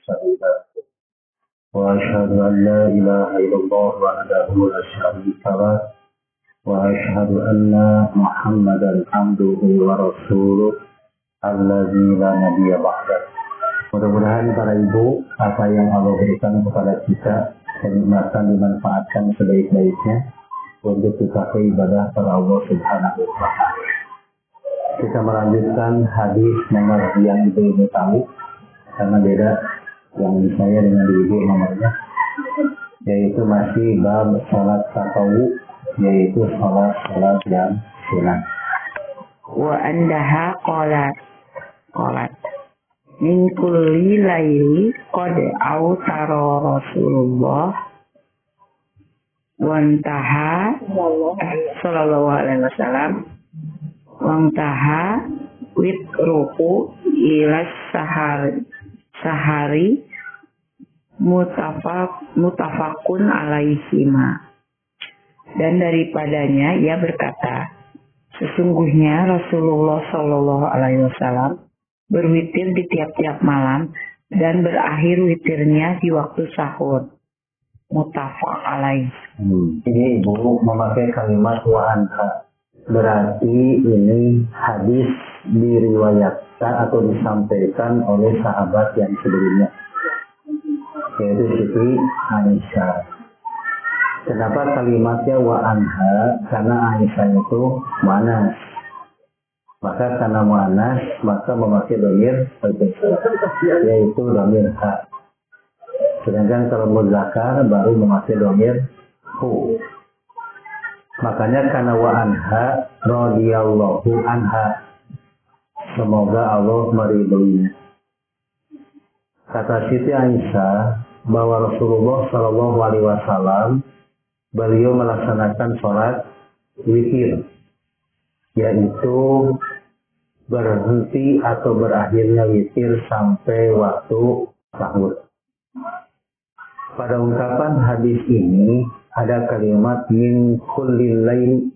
شريكا وأشهد أن لا إله إلا الله وحده لا شريك له وأشهد أن محمدا عبده ورسوله الذي لا نبي بعده. Mudah-mudahan para ibu, apa yang Allah berikan kepada kita kenikmatan dimanfaatkan sebaik-baiknya untuk kita ibadah kepada Allah Subhanahu wa Ta'ala. Kita melanjutkan hadis nomor yang ibu tahu karena beda yang saya dengan ibu nomornya, yaitu masih bab salat tatawu, yaitu salat yang sunat. Wa andaha qalat min kulli laili qad autara Rasulullah wantaha sallallahu alaihi wasallam wantaha witruhu ila sahari mutafakun alaihima. Dan daripadanya ia berkata, sesungguhnya Rasulullah sallallahu alaihi wasallam berwitir di tiap-tiap malam dan berakhir witirnya di waktu sahur. Muttafaq alaih. Ini ibu memakai kalimat wa anha. Berarti ini hadis diriwayatkan atau disampaikan oleh sahabat yang sebelumnya, yaitu Siti Aisyah. Kenapa kalimatnya wa anha? Karena Aisyah itu muannas. Maka karena muannas, maka memakai dhamir yaitu dhamir ha. Sedangkan kalau muzakkar baru memakai dhamir hu. Makanya karena wa anha radhiyallahu anha, semoga Allah meridhoinya. Kata Siti Aisyah bahwa Rasulullah Shallallahu Alaihi Wasallam beliau melaksanakan sholat witir, yaitu berhenti atau berakhirnya witir sampai waktu sahur. Pada ungkapan hadis ini ada kalimat min kulli lail.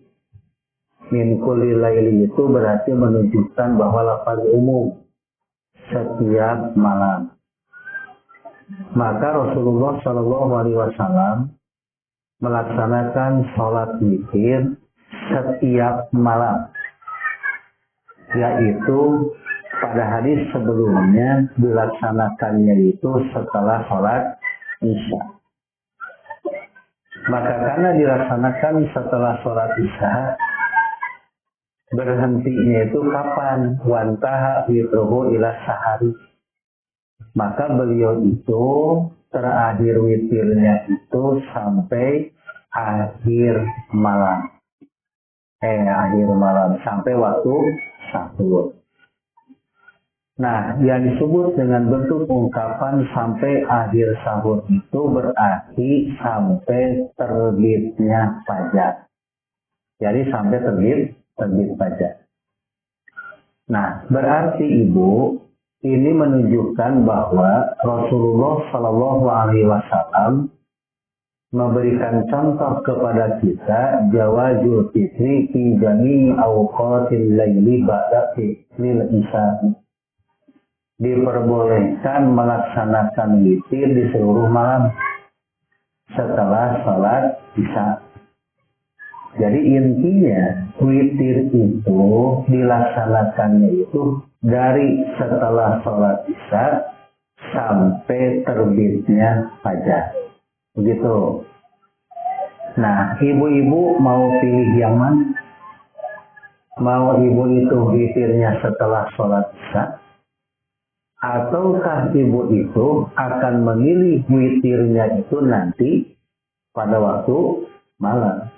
Min kulli lail itu berarti menunjukkan bahwa lafaz umum setiap malam. Maka Rasulullah Shallallahu Alaihi Wasallam melaksanakan sholat witir setiap malam, yaitu pada hadis sebelumnya dilaksanakannya itu setelah sholat Isya. Maka karena dilaksanakan setelah sholat Isya, berhentinya itu kapan? Wantaha witruhu ila sahari. Maka beliau itu terakhir witirnya itu sampai akhir malam. Akhir malam sampai waktu sahur. Nah, yang disebut dengan bentuk ungkapan sampai akhir sahur itu berarti sampai terbitnya fajar. Jadi sampai terbit fajar. Nah, berarti ibu ini menunjukkan bahwa Rasulullah Shallallahu Alaihi Wasallam memberikan contoh kepada kita jawazul fitri fi jami'i awqatil laili ba'da fi'lil isya. Diperbolehkan melaksanakan witir di seluruh malam setelah sholat isya. Jadi intinya witir itu dilaksanakannya itu dari setelah sholat isya sampai terbitnya fajar. Begitu. Nah, ibu-ibu mau pilih yang mana? Mau ibu itu witirnya setelah sholat isya? Ataukah ibu itu akan memilih witirnya itu nanti pada waktu malam?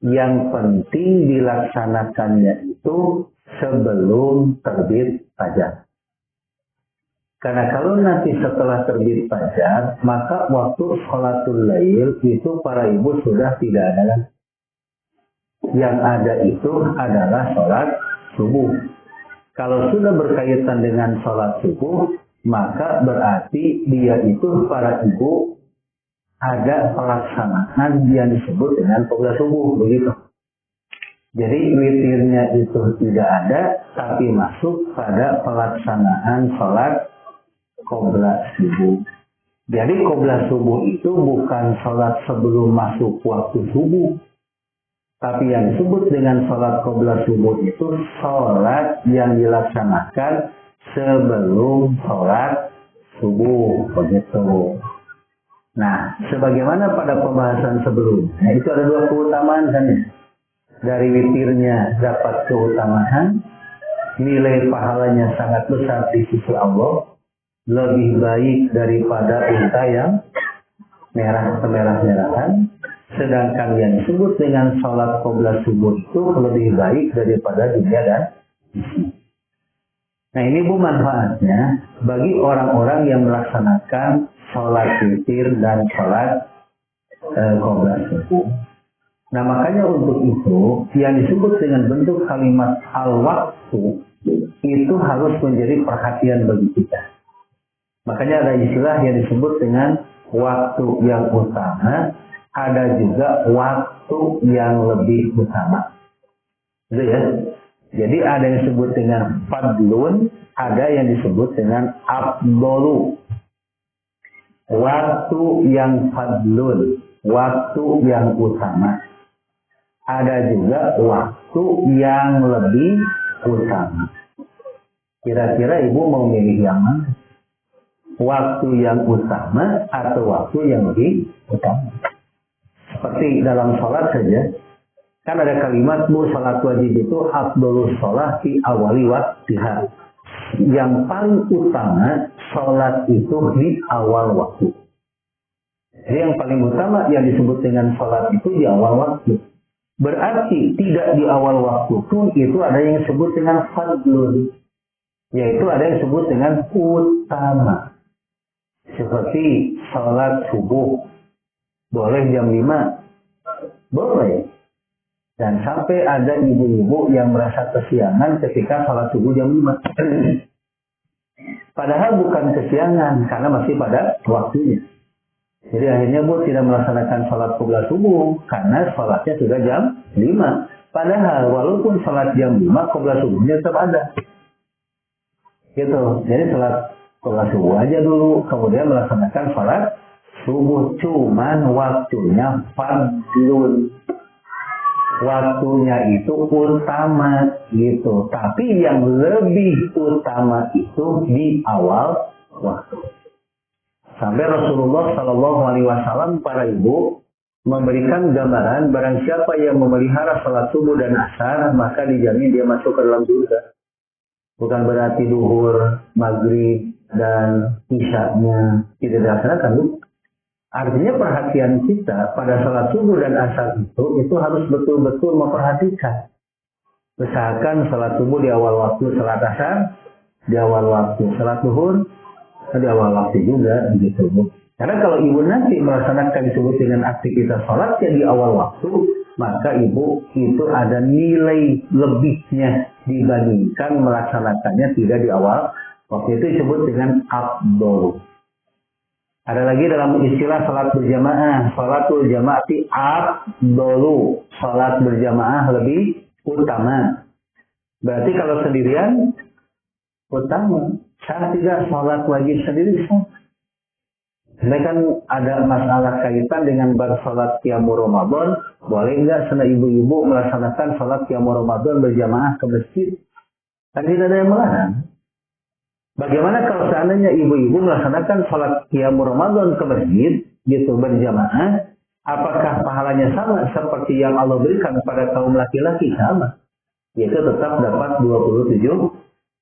Yang penting dilaksanakannya itu sebelum terbit fajar. Karena kalau nanti setelah terbit fajar, maka waktu sholatul lail itu para ibu sudah tidak ada lagi. Yang ada itu adalah sholat subuh. Kalau sudah berkaitan dengan sholat subuh, maka berarti dia itu para ibu ada pelaksanaan yang disebut dengan qobliyah subuh, begitu. Jadi witirnya itu tidak ada, tapi masuk pada pelaksanaan sholat qobliyah subuh. Jadi qobla subuh itu bukan sholat sebelum masuk waktu subuh. Tapi yang disebut dengan sholat qobla subuh itu sholat yang dilaksanakan sebelum sholat subuh. Begitu. Nah, sebagaimana pada pembahasan sebelumnya, itu ada dua keutamaan kan ya. Dari witirnya dapat keutamaan, nilai pahalanya sangat besar di sisi Allah, lebih baik daripada unta yang merah-merahan. Sedangkan yang disebut dengan sholat qobla subuh itu lebih baik daripada dunia dan isi. Nah ini Bu manfaatnya bagi orang-orang yang melaksanakan sholat witir dan sholat qobla subuh. Nah makanya untuk itu yang disebut dengan bentuk kalimat al-waktu itu harus menjadi perhatian bagi kita. Makanya ada istilah yang disebut dengan waktu yang utama, ada juga waktu yang lebih utama. Gitu ya. Jadi ada yang disebut dengan fadlun, ada yang disebut dengan afdolu. Waktu yang fadlun, waktu yang utama. Ada juga waktu yang lebih utama. Kira-kira Ibu mau milih yang mana? Waktu yang utama atau waktu yang lebih utama? Seperti dalam sholat saja, kan ada kalimat Bu sholat wajib itu afdolus sholat di awali waktiha. Yang paling utama sholat itu di awal waktu. Jadi yang paling utama yang disebut dengan sholat itu di awal waktu. Berarti tidak di awal waktu pun itu ada yang disebut dengan fadlun. Yaitu ada yang disebut dengan utama. Seperti sholat subuh. Boleh jam 5? Boleh. Dan sampai ada ibu-ibu yang merasa kesiangan ketika sholat subuh jam 5. Padahal bukan kesiangan, karena masih pada waktunya. Jadi akhirnya Bu tidak melaksanakan sholat qobla subuh, karena sholatnya sudah jam 5. Padahal walaupun sholat jam 5, qobla subuhnya tetap ada. Gitu. Jadi sholat qobla subuh aja dulu, kemudian melaksanakan sholat subuh. Cuman waktunya fadlun. Waktunya itu utama gitu. Tapi yang lebih utama itu di awal waktu. Sampai Rasulullah SAW para ibu memberikan gambaran barang siapa yang memelihara salat subuh dan asar maka dijamin dia masuk ke dalam surga. Bukan berarti duhur, maghrib dan isya-nya tidak dilaksanakan. Artinya perhatian kita pada salat subuh dan asar itu harus betul-betul memperhatikan. Misalkan salat subuh di awal waktu, salat asar di awal waktu, salat duhur di awal waktu juga begitu. Karena kalau ibu nanti melaksanakan disebut dengan aktivitas sholatnya di awal waktu, maka ibu itu ada nilai lebihnya dibandingkan melaksanakannya tidak di awal waktu. Itu disebut dengan afdol. Ada lagi dalam istilah sholat berjamaah, sholatul jamaati afdolu, sholat berjamaah lebih utama. Berarti kalau sendirian utama. Saya tidak sholat wajib sendiri. Ini kan ada masalah kaitan dengan sholat qiyamul Ramadan. Boleh nggak sana ibu-ibu melaksanakan sholat qiyamul Ramadan berjamaah ke masjid? Kan tidak ada yang melarang. Bagaimana kalau seandainya ibu-ibu melaksanakan sholat qiyamul Ramadan ke masjid, gitu berjamaah? Apakah pahalanya sama seperti yang Allah berikan kepada kaum laki-laki? Sama. Yaitu tetap dapat 27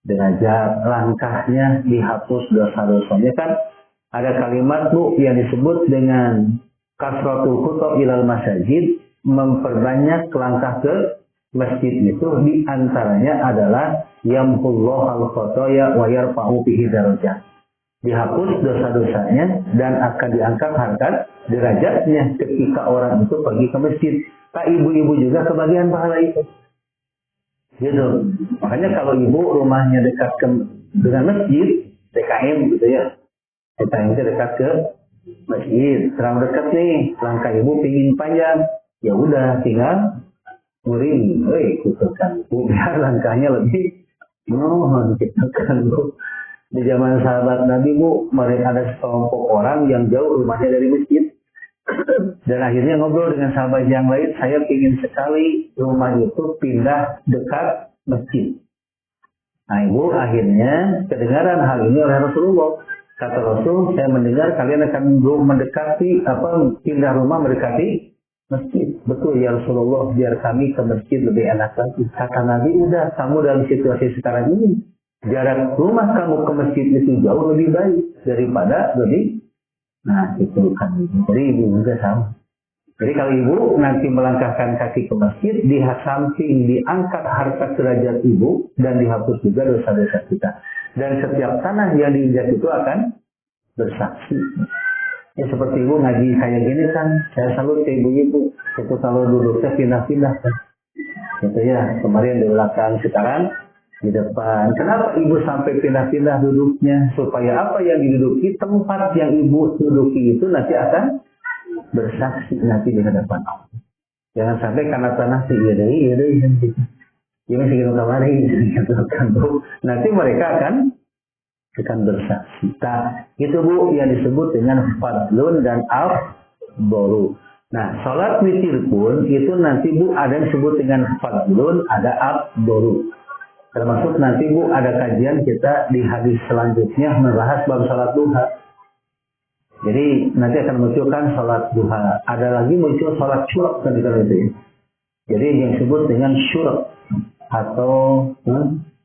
derajat. Langkahnya dihapus dosa-dosanya. Kan ada kalimat Bu yang disebut dengan kasratul khuta ilal masajid, memperbanyak langkah ke masjid itu diantaranya adalah yamhullahu al-khotoya wa yarfa'u bihi darajat. Dihapus dosa-dosanya dan akan diangkat harkat derajatnya ketika orang itu pergi ke masjid. Tak ibu-ibu juga kebagian pahala itu. Gitu. Makanya kalau ibu rumahnya dekat dengan masjid, DKM gitu ya. DKM itu dekat ke masjid, terang dekat nih, langkah ibu pingin panjang, ya udah tinggal nguring, kutukan Bu, biar langkahnya lebih mohon kita kan Bu. Di zaman sahabat Nabi Bu, mereka ada sekelompok orang yang jauh rumahnya dari masjid. Dan akhirnya ngobrol dengan sahabat yang lain, saya ingin sekali rumah itu pindah dekat masjid. Nah Ibu, akhirnya kedengaran hal ini oleh Rasulullah. Kata Rasul, saya mendengar kalian akan mendekati, pindah rumah mendekati masjid. Betul ya Rasulullah, biar kami ke masjid lebih enak lagi. Kata Nabi, udah kamu dalam situasi sekarang ini, jarak rumah kamu ke masjid itu jauh lebih baik daripada lebih. Nah itu kan. Jadi Ibu juga sama. Jadi kalau Ibu nanti melangkahkan kaki ke masjid, di samping diangkat harta derajat Ibu dan dihapus juga dosa-dosa kita. Dan setiap tanah yang diinjak itu akan bersaksi. Ya seperti Ibu ngaji kayak gini kan, saya salut ke ibu-ibu. Itu kalau duduknya pindah-pindah kan. Gitu ya, kemarin di belakang, sekarang di depan. Kenapa Ibu sampai pindah-pindah duduknya? Supaya apa yang diduduki, tempat yang Ibu duduki itu nanti akan bersaksi nanti di hadapan Allah. Jangan sampai karena tanah sih iya deh ini segitu kemarin nanti mereka akan bersaksi. Nah itu Bu yang disebut dengan fadlun dan afdolu. Nah sholat witir pun itu nanti Bu ada yang disebut dengan fadlun, ada afdolu. Termasuk nanti Bu ada kajian kita di hadis selanjutnya membahas bab sholat duha. Jadi nanti akan munculkan sholat duha. Ada lagi muncul sholat syuruk kan itu ya. Jadi yang disebut dengan syuruk atau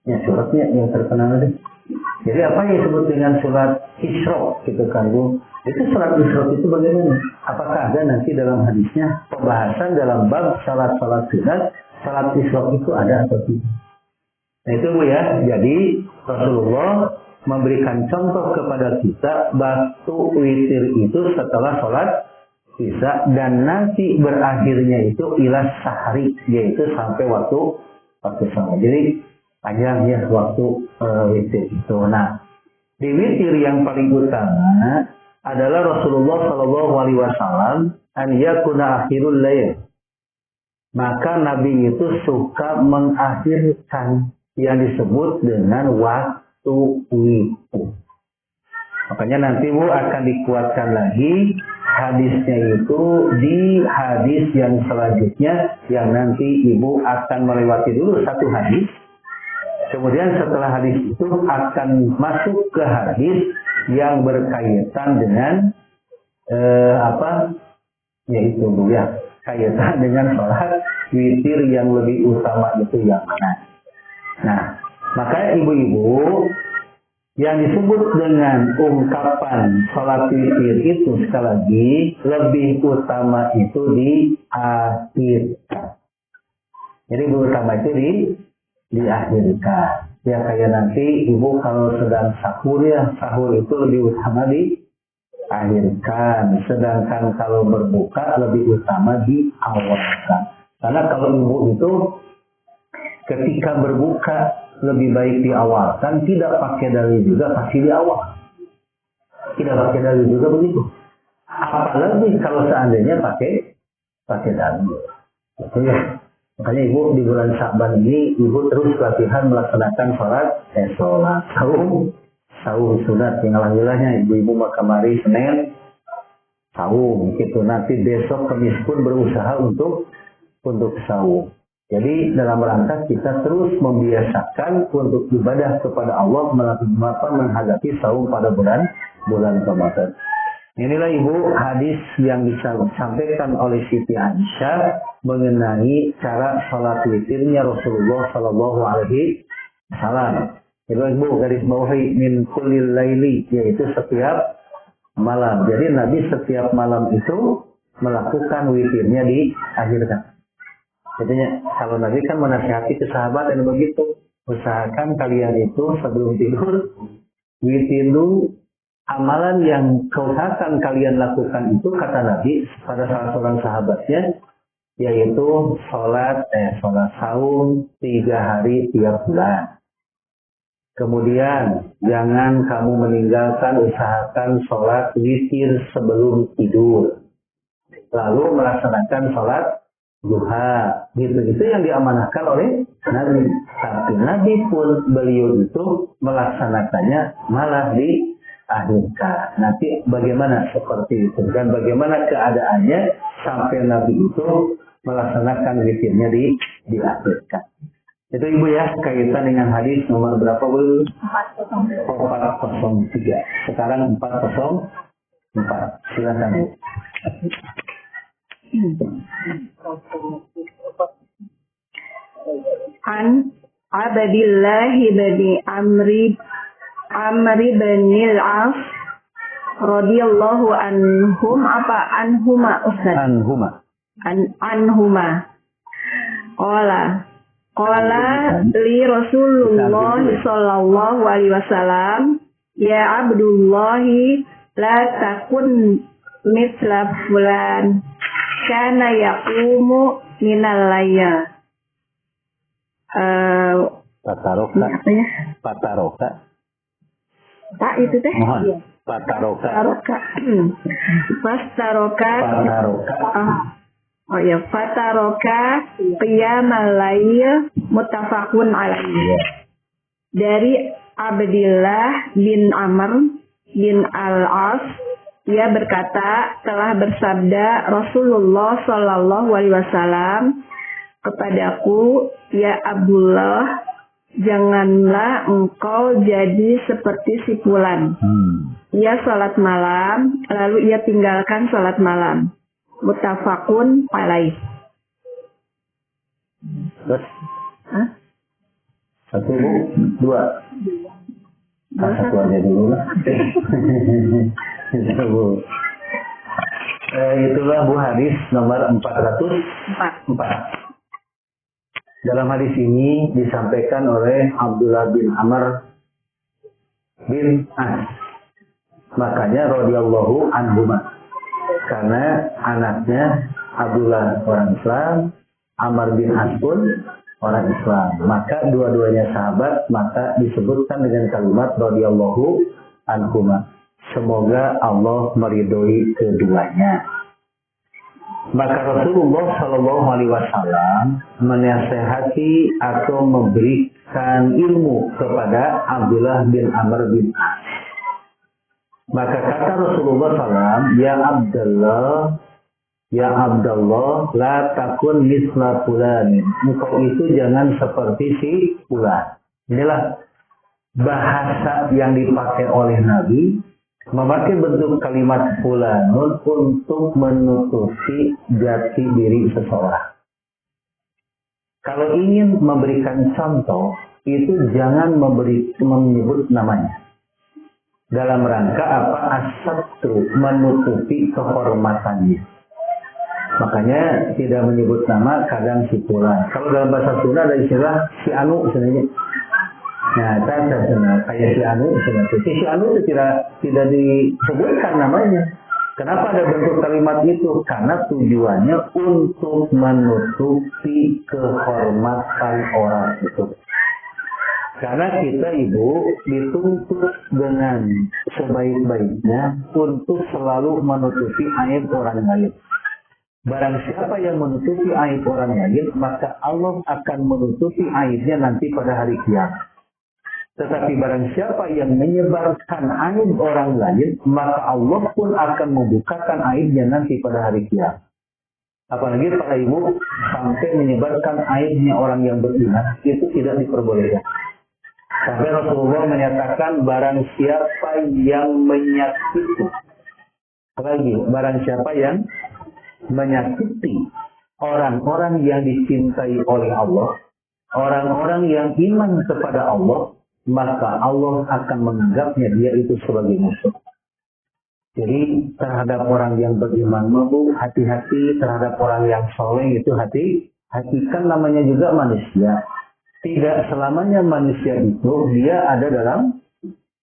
ya syuruknya yang terkenal tadi. Jadi apa yang disebut dengan sholat isyrok gitu kan Bu? Itu sholat isyrok itu bagaimana? Apakah ada nanti dalam hadisnya pembahasan dalam bab sholat sunat, sholat isyrok itu ada atau tidak? Nah itu Bu ya. Jadi Rasulullah memberikan contoh kepada kita batu witir itu setelah sholat isya dan nanti berakhirnya itu ilas sahari, yaitu sampai waktu sholat. Jadi panjang ya waktu witir itu. Nah di witir yang paling utama adalah Rasulullah Shallallahu Alaihi Wasallam an yakuna akhirul lail. Maka Nabi itu suka mengakhirkan yang disebut dengan waktu witir. Makanya nanti Bu akan dikuatkan lagi hadisnya itu di hadis yang selanjutnya yang nanti Ibu akan melewati dulu satu hadis. Kemudian setelah hadis itu akan masuk ke hadis yang berkaitan dengan yaitu Bu ya, kaitan dengan sholat witir yang lebih utama itu yang mana. Nah, maka ibu-ibu yang disebut dengan ungkapan sholat witir itu sekali lagi lebih utama itu di akhir. Jadi utama itu diakhirkan. Ya kayak nanti ibu kalau sedang sahur ya, sahur itu lebih utama diakhirkan. Sedangkan kalau berbuka lebih utama diawalkan. Karena kalau ibu itu ketika berbuka lebih baik diawalkan, tidak pakai dalil juga pasti diawal. Tidak pakai dalil juga begitu. Apalagi kalau seandainya pakai dalil. Gitu ya. Makanya Ibu di bulan Sya'ban ini Ibu terus latihan melaksanakan sholat saum sunat yang alhamdulillahnya ibu-ibu mau kemari Senin saum gitu. Nanti besok Kamis pun berusaha untuk saum. Jadi dalam rangka kita terus membiasakan untuk ibadah kepada Allah menghadapi saum pada bulan Ramadan. Inilah Ibu hadis yang disampaikan oleh Siti Aisyah mengenai cara sholat witirnya Rasulullah Shallallahu Alaihi Wasallam. Itu Ibu garis bawahi min kullil laili, yaitu setiap malam. Jadi Nabi setiap malam itu melakukan witirnya diakhirkan. Jadinya kalau Nabi kan menasihati ke sahabat dan begitu, usahakan kalian itu sebelum tidur witir dulu. Amalan yang akan kalian lakukan itu kata Nabi pada salah seorang sahabatnya, yaitu sholat saum 3 hari tiap bulan. Kemudian jangan kamu meninggalkan, usahakan sholat witir sebelum tidur. Lalu melaksanakan sholat duha, gitu. Itu yang diamanahkan oleh Nabi. Tapi Nabi pun beliau itu melaksanakannya malah diakhirkan. Nanti bagaimana seperti itu dan bagaimana keadaannya sampai Nabi itu melaksanakan witirnya diakhirkan. Itu Ibu ya, kaitan dengan hadis nomor berapa Bu? 403. Sekarang 404. Silakan Bu. An Abdillah bin Amri bin al-As radhiyallahu anhuma Ustaz. Anhuma. Qala li Rasulullah sallallahu alaihi wasallam, ya Abdullah, la takun mithla fulan kana yaqumu minal layl. Pataroka. Tak itu teh. Mohon. Pataroka. Oh ya, fataroka qiyamal lail muttafaqun alaihi. Dari Abdillah bin Amr bin al-As, ia berkata, telah bersabda Rasulullah sallallahu alaihi wasallam kepadaku, ya Abdullah, janganlah engkau jadi seperti si fulan. Ia salat malam, lalu ia tinggalkan salat malam. Muttafaqun alaih. Terus? Satu Bu, dua. Satu aja dulu lah. Itulah Bu hadis nomor 404. Dalam hadis ini disampaikan oleh Abdullah bin Amr bin As. Makanya radhiyallahu anhuma. Karena anaknya Abdullah orang Islam, Amr bin As pun orang Islam. Maka dua-duanya sahabat, maka disebutkan dengan kalimat radhiyallahu anhuma. Semoga Allah meridhoi keduanya. Maka Rasulullah Shallallahu Alaihi Wasallam menasehati atau memberikan ilmu kepada Abdullah bin Amr bin As. Maka kata Rasulullah SAW, ya Abdullah, la takun misla fulan. Engkau itu jangan seperti si fulan. Inilah bahasa yang dipakai oleh Nabi, memakai bentuk kalimat fulanun untuk menutupi jati diri seseorang. Kalau ingin memberikan contoh, itu jangan menyebut namanya. Dalam rangka apa? As-satru, menutupi kehormatannya. Makanya tidak menyebut nama, kadang si fulan. Kalau dalam bahasa Sunda ada istilah si anu sebenarnya. Nah, kayak si anu sebenarnya. Si anu itu tidak disebutkan namanya. Kenapa ada bentuk kalimat itu? Karena tujuannya untuk menutupi kehormatan orang itu. Karena kita Ibu dituntut dengan sebaik-baiknya untuk selalu menutupi aib orang lain. Barang siapa yang menutupi aib orang lain, maka Allah akan menutupi aibnya nanti pada hari kiamat. Tetapi barang siapa yang menyebarkan aib orang lain, maka Allah pun akan membukakan aibnya nanti pada hari kiamat. Apalagi para ibu sampai menyebarkan aibnya orang yang beriman, itu tidak diperbolehkan. Sampai Rasulullah menyatakan barang siapa yang menyakiti, barang siapa yang menyakiti orang-orang yang dicintai oleh Allah, orang-orang yang iman kepada Allah, maka Allah akan menganggapnya dia itu sebagai musuh. Jadi terhadap orang yang beriman mampu, hati-hati. Terhadap orang yang soleh itu hati kan namanya juga manusia. Tidak selamanya manusia itu dia ada dalam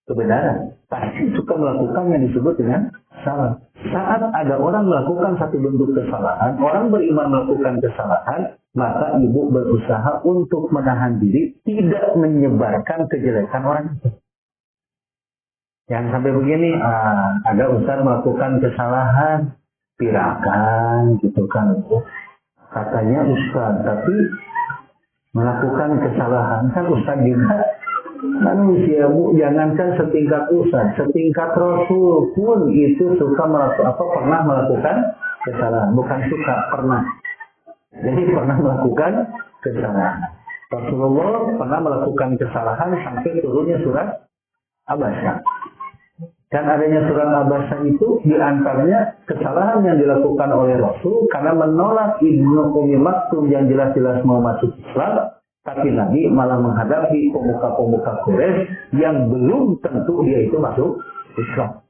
kebenaran. Pasti suka melakukan yang disebut dengan salah. Saat ada orang melakukan satu bentuk kesalahan, orang beriman melakukan kesalahan, maka ibu berusaha untuk menahan diri, tidak menyebarkan kejelekan orang itu. Yang sampai begini, ada ustaz melakukan kesalahan, pirakan, gitu kan. katanya ustaz, tapi melakukan kesalahan. Kan ustaz juga manusia, Bu. Jangankan setingkat ustaz, setingkat Rasul pun itu suka pernah melakukan kesalahan. Bukan suka, pernah. Jadi pernah melakukan kesalahan. Rasulullah pernah melakukan kesalahan sampai turunnya surat Abasa. Dan adanya surat Abasa itu diantaranya kesalahan yang dilakukan oleh Rasul karena menolak Ibnu Ummi Maktum yang jelas-jelas mau masuk Islam, tapi Nabi malah menghadapi pemuka-pemuka Quraisy yang belum tentu dia itu masuk Islam.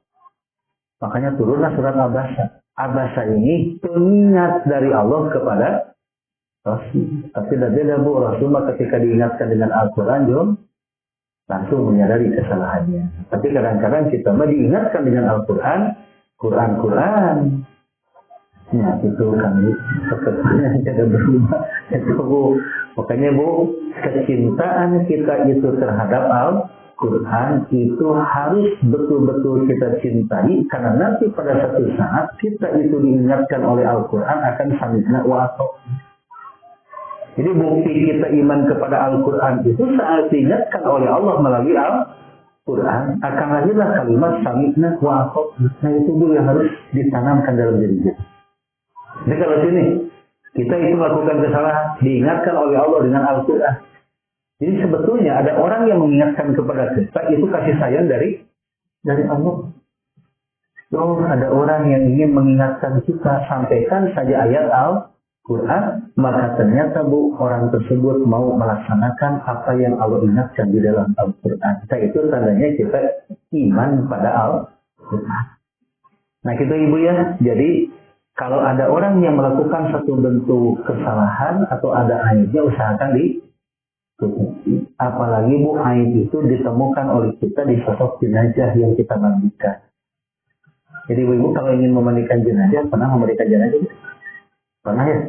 Makanya turunlah surat Abasa. Abasa ini pengingat dari Allah kepada Rasul. Tapi tidak beda, Bu. Rasul ketika diingatkan dengan Al-Quran, langsung menyadari kesalahannya. Tapi kadang-kadang kita diingatkan dengan Al-Quran, Quran. Ya, itu kami sepertinya tidak berubah. Itu, Bu. Makanya, Bu, kecintaan kita itu terhadap Al-Quran itu harus betul-betul kita cintai, karena nanti pada satu saat kita itu diingatkan oleh Al-Quran akan sami'na wa ata'na. Jadi bukti kita iman kepada Al-Quran itu saat diingatkan oleh Allah melalui Al-Quran, akan lahirlah kalimat sami'na wa ata'na. Nah, itu dulu yang harus ditanamkan dalam diri kita. Jadi kalau sini kita itu melakukan kesalahan, diingatkan oleh Allah dengan Al-Quran. Jadi sebetulnya ada orang yang mengingatkan kepada kita, itu kasih sayang dari Allah. Oh, ada orang yang ingin mengingatkan kita, sampaikan saja ayat Al-Quran, maka ternyata, Bu, orang tersebut mau melaksanakan apa yang Allah ingatkan di dalam Al-Quran. Nah, itu tandanya kita iman pada Al-Quran. Nah, gitu Ibu ya. Jadi kalau ada orang yang melakukan satu bentuk kesalahan atau ada aibnya, usahakan ditutupi. Apalagi, Bu, aib itu ditemukan oleh kita di sosok jenazah yang kita mandikan. Jadi Ibu kalau ingin memandikan jenazah, pernah memandikan jenazah? Pernah ya?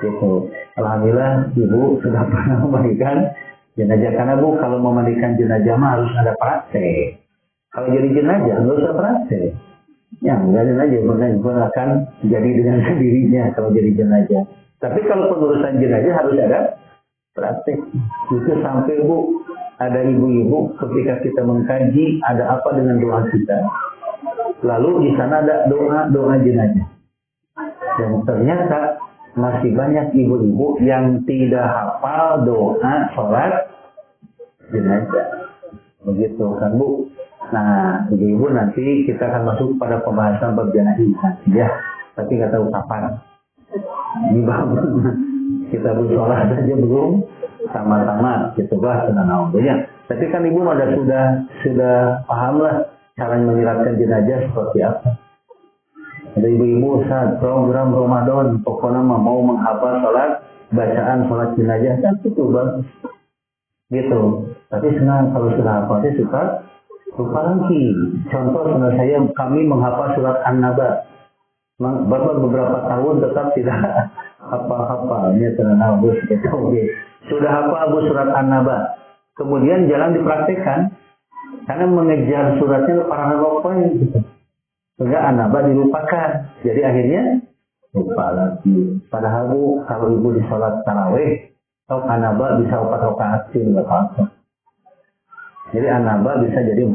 Gitu. Alhamdulillah Ibu sudah pernah memandikan jenazah. Karena, Bu, kalau memandikan jenazah mah harus ada praktek. Kalau jadi jenazah nggak usah praktek. Ya, enggak jenazah pun akan jadi dengan sendirinya kalau jadi jenazah. Tapi kalau pengurusan jenazah harus ada praktek. Itu sampai, Bu, ada ibu-ibu ketika kita mengkaji ada apa dengan doa kita. Lalu di sana ada doa jenazah. Dan ternyata masih banyak ibu-ibu yang tidak hafal doa sholat jenazah. Begitu kan, Bu? Nah, ibu-ibu nanti kita akan masuk pada pembahasan bab jenazah ya. Tapi nggak tahu kapan. Ini bagus. Kita bersolat saja belum sama-sama gitu bahas tentang namanya. Tapi kan Ibu sudah paham lah cara menyiratkan jenazah seperti apa. Ada ibu-ibu saat program Ramadan pokoknya mau menghafal sholat, bacaan sholat jenazah, kan itu bagus gitu. Tapi senang kalau sudah hafal, saya suka lupa lagi. Contoh kami menghafal surat An-Naba, bapak beberapa tahun tetap tidak hafal-hafalnya tenang Abu sudah hafal Abu surat An-Naba, kemudian jalan dipraktekkan karena mengejar suratnya para poin gitu. Sehingga An-Naba dilupakan. Jadi akhirnya lupa lagi. Padahal, Bu, kalau Ibu di sholat tarawih, An-Naba bisa 4 rakaat sih, nggak apa-apa. Jadi An-Naba bisa jadi 4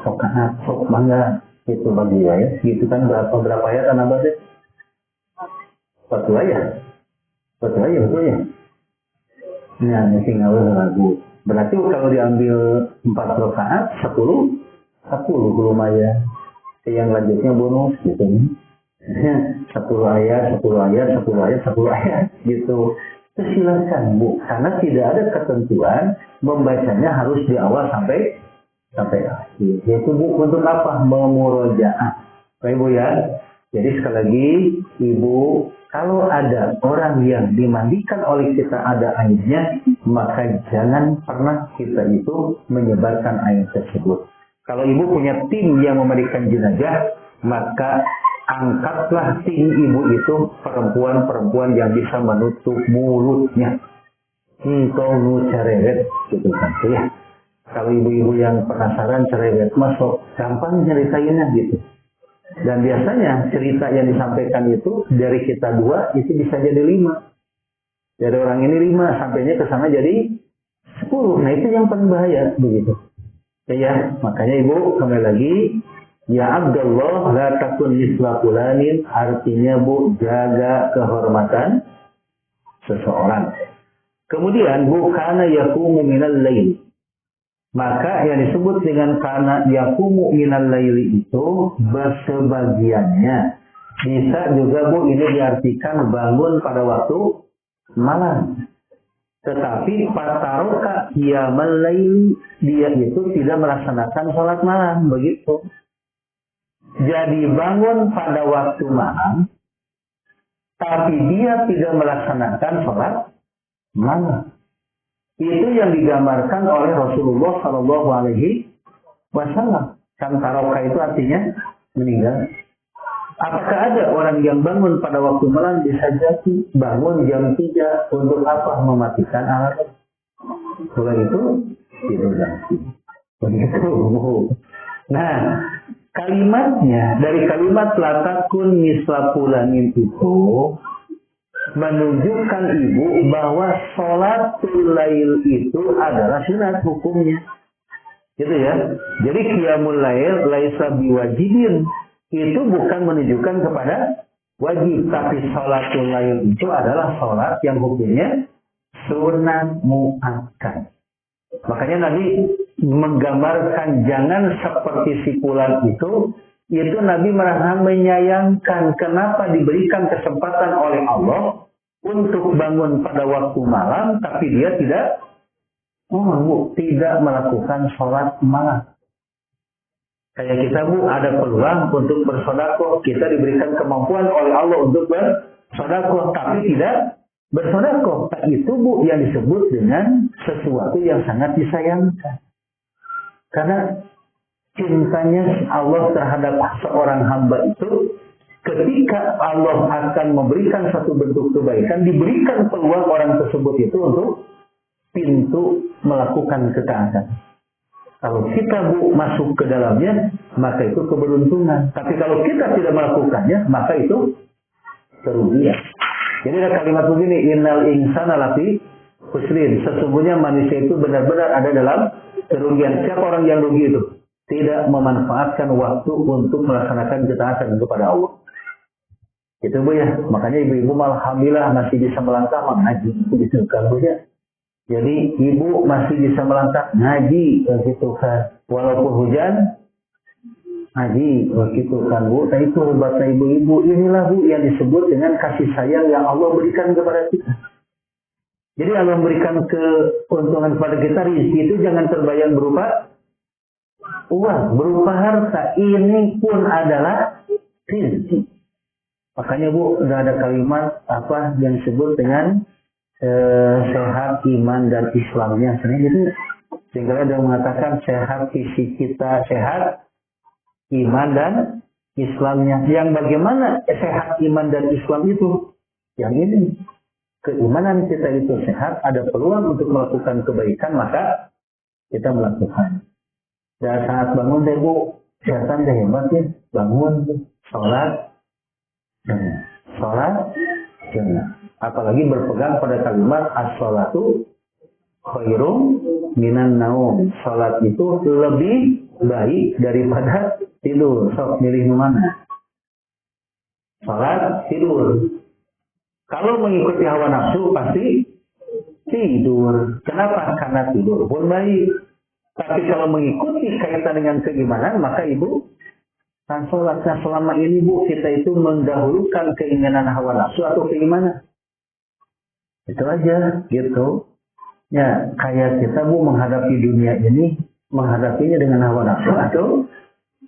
rakaat. Sok bangga. Itu bagi ya. Gitu kan berapa ayat An-Naba sih? 1 ayat. 1 ayat, betul ya? Nah, ini tinggal lagu. Berarti kalau diambil 4 rakaat, 10 lumayan. Yang lanjutnya bonus gitu. 10 ayat gitu. Itu silakan, Bu, karena tidak ada ketentuan membacanya harus di awal sampai akhir. Yaitu, Bu, untuk apa? Memurojaah. Baik, Bu ya. Jadi sekali lagi, Ibu, kalau ada orang yang dimandikan oleh kita ada aibnya, maka jangan pernah kita itu menyebarkan aib tersebut. Kalau Ibu punya tim yang memandikan jenazah, maka angkatlah tim Ibu itu perempuan-perempuan yang bisa menutup mulutnya. Kalau cerewet, gitu kan ya. Kalau ibu-ibu yang penasaran cerewet, masuk gampang ceritainnya gitu. Dan biasanya cerita yang disampaikan itu dari kita 2 itu bisa jadi 5. Dari orang ini 5, sampainya ke sana jadi 10. Nah itu yang paling bahaya begitu. Ya, makanya ibu kembali lagi, ya Abdullah la takun misla fulanin, artinya bu, jaga kehormatan seseorang. Kemudian bu, kana yaqumu minal lail. Maka yang disebut dengan kana yaqumu minal laili itu bersebagiannya bisa juga bu ini diartikan bangun pada waktu malam. Tetapi pataroka qiyamal lail, dia itu tidak melaksanakan sholat malam, begitu. Jadi bangun pada waktu malam, tapi dia tidak melaksanakan sholat malam. Itu yang digambarkan oleh Rasulullah Shallallahu Alaihi Wasallam. Kan taroka itu artinya meninggal. Apakah ada orang yang bangun pada waktu malam bisa jadi bangun jam 3 untuk apa? Mematikan alarm. Setelah itu tidur lagi. Begitu. Nah, kalimatnya dari kalimat latakun misla fulanin itu menunjukkan ibu bahwa sholatul lail itu adalah sunat hukumnya. Gitu ya. Jadi qiyamul lail laisa biwajibin. Itu bukan menunjukkan kepada wajib, tapi sholatul lail itu adalah sholat yang hukumnya sunat muakkad. Makanya Nabi menggambarkan jangan seperti si fulan itu Nabi merasa menyayangkan kenapa diberikan kesempatan oleh Allah untuk bangun pada waktu malam, tapi dia tidak melakukan sholat malam. Kayak kita bu, ada peluang untuk bersedekah, kita diberikan kemampuan oleh Allah untuk bersedekah, tapi tidak bersedekah. Itu bu yang disebut dengan sesuatu yang sangat disayangkan. Karena cintanya Allah terhadap seorang hamba itu, ketika Allah akan memberikan satu bentuk kebaikan, diberikan peluang orang tersebut itu untuk pintu melakukan ketaatan. Kalau kita bu masuk ke dalamnya, maka itu keberuntungan. Tapi kalau kita tidak melakukannya, maka itu kerugian. Jadi ada kalimat begini, innal insana lafi khusrin. Sesungguhnya manusia itu benar-benar ada dalam kerugian. Siapa orang yang rugi itu? Tidak memanfaatkan waktu untuk melaksanakan ketaatan kepada Allah. Itu bu ya. Makanya ibu-ibu alhamdulillah masih bisa melangkah mengaji. Itu disukai bu ya. Jadi ibu masih bisa melangkah ngaji begitu kan. Walaupun hujan ngaji begitu kan bu. Nah itu hebatnya ibu-ibu. Inilah bu yang disebut dengan kasih sayang yang Allah berikan kepada kita. Jadi Allah memberikan keuntungan kepada kita, rezeki itu jangan terbayang berupa uang, berupa harta. Ini pun adalah rezeki. Makanya bu, udah ada kalimat apa yang disebut dengan sehat iman dan Islamnya. Jadi sehingga ada mengatakan sehat fisik kita, sehat iman dan Islamnya. Yang bagaimana sehat iman dan Islam itu? Yang ini, keimanan kita itu sehat, ada peluang untuk melakukan kebaikan, maka kita melakukan. Dan saat bangun deh bu, setan deh hebat ya, bangun sholat, jangan. Apalagi berpegang pada kalimat as-sholatu khairum minan naum. Sholat itu lebih baik daripada tidur. Sok milih mana? Sholat, tidur. Kalau mengikuti hawa nafsu pasti tidur. Kenapa? Karena tidur pun baik. Tapi kalau mengikuti kaitan dengan keimanan, maka ibu kan sholatnya selama ini bu, kita itu mendahulukan keinginan hawa nafsu atau keimanan. Itu aja gitu. Ya, kayak kita bu menghadapi dunia ini, menghadapinya dengan hawa nafsu atau